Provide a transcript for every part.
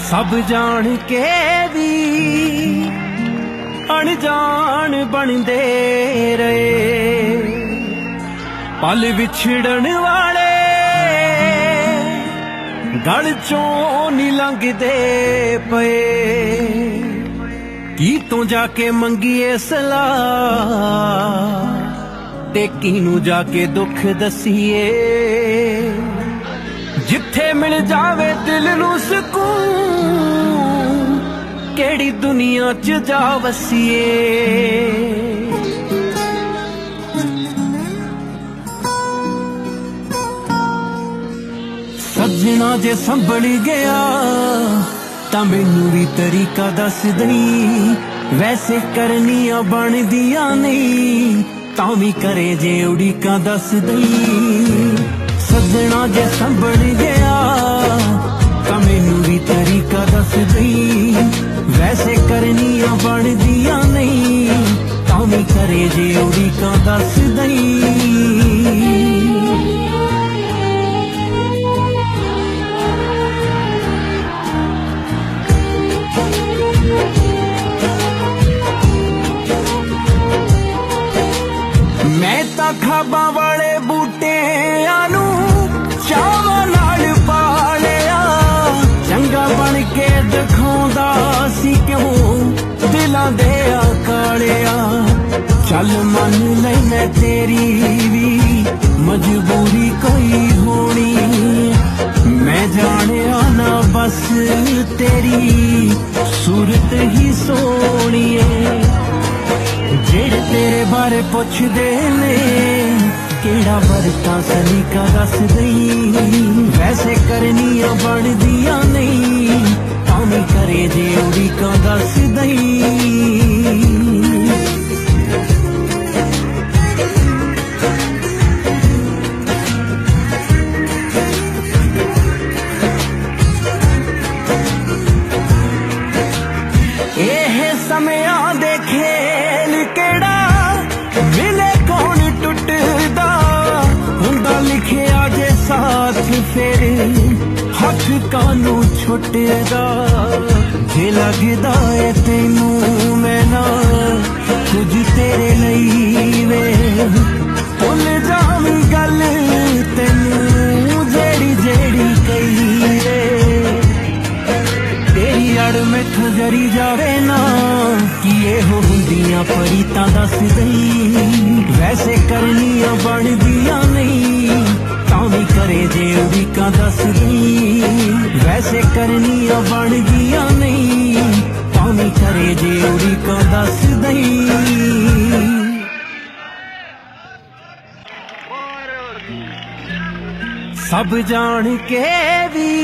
सब जान के भी अनजान बनदे रहे, पल विछड़न वाले गल चों नी लंघदे पे। की तो जाके मंगीए सलाह ते किनू जाके दुख दसीए, जिथे मिल जावे दिल नू सुकून केड़ी दुनिया च जा वसीए। सजना जे संभल गया तां मैनू भी तरीका दस दई, वैसे करनियां बनदियां नहीं तां भी करे जे उड़ीका दस दई। सजना जे संभल गया तां मैनू भी तरीका दस दई, वैसे करनियां बनदियां नहीं तां भी करे जे उड़ीका दस दई। मैं तां खाबां वाले बूटियां नू चावां नाल पालिया, चंगा बन के दिखाउंदा सी क्यों दिलां दे कालिया। चल मन लैना तेरी भी मजबूरी कोई होनी, मैं जानिया ना बस तेरी सूरत ही सोहनी है। जेड़े तेरे बारे पुछदे ने केड़ा वरता सलीका दस दई, वैसे करनियां बनदियां नहीं तां भी करे जे उड़ीका दस दई। एह समयां दे खेल केड़ा मिले कौन टुटदा, हुंदा लिखिया जे साथ फिर हथ कानू छुटदा। जे लगदा है तेनू मैं ना कुछ तेरे लई वे, भुल जावी गल तेनू जेड़ी जेड़ी कही वे। तेरी अड़ मैथों जरी जावे ना कि एहो हुंदियां परीतां दस दई, वैसे करनियां बनदियां नहीं तां भी करे जे उड़ीका दस दई, वैसे करनियां बनदियां नहीं तां भी करे जे उड़ीका दस दई। सब जान के भी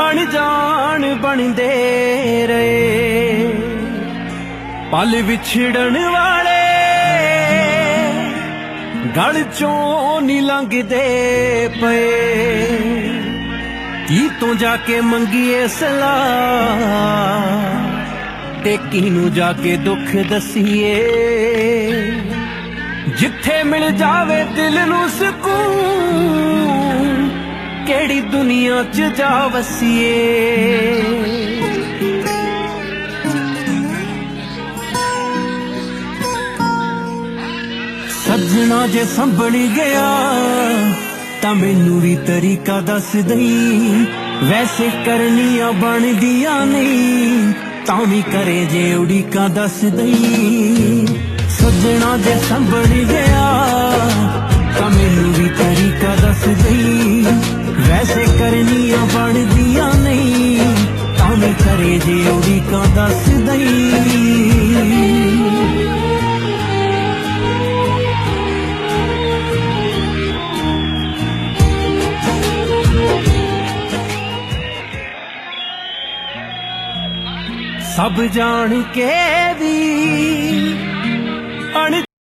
अनजान बनदे रहे, पल विछड़न वाले गल चों नी लंघदे पे। की तो जाके मंगीए सलाह ते किनू जाके दुख दसीए, जिथे मिल जावे दिल नू सुकून केड़ी दुनिया च जा वसीए। सजना जे संभल गया तां मैनू भी तरीका दस दई, वैसे करनियां बनदियां नहीं तां भी करे जे उड़ीका दस दई। सजना जे संभल गया तां मैनू भी तरीका दस दई, वैसे करनियां बनदियां नहीं तां भी करे जे उड़ीका दस दई। सब जान के भी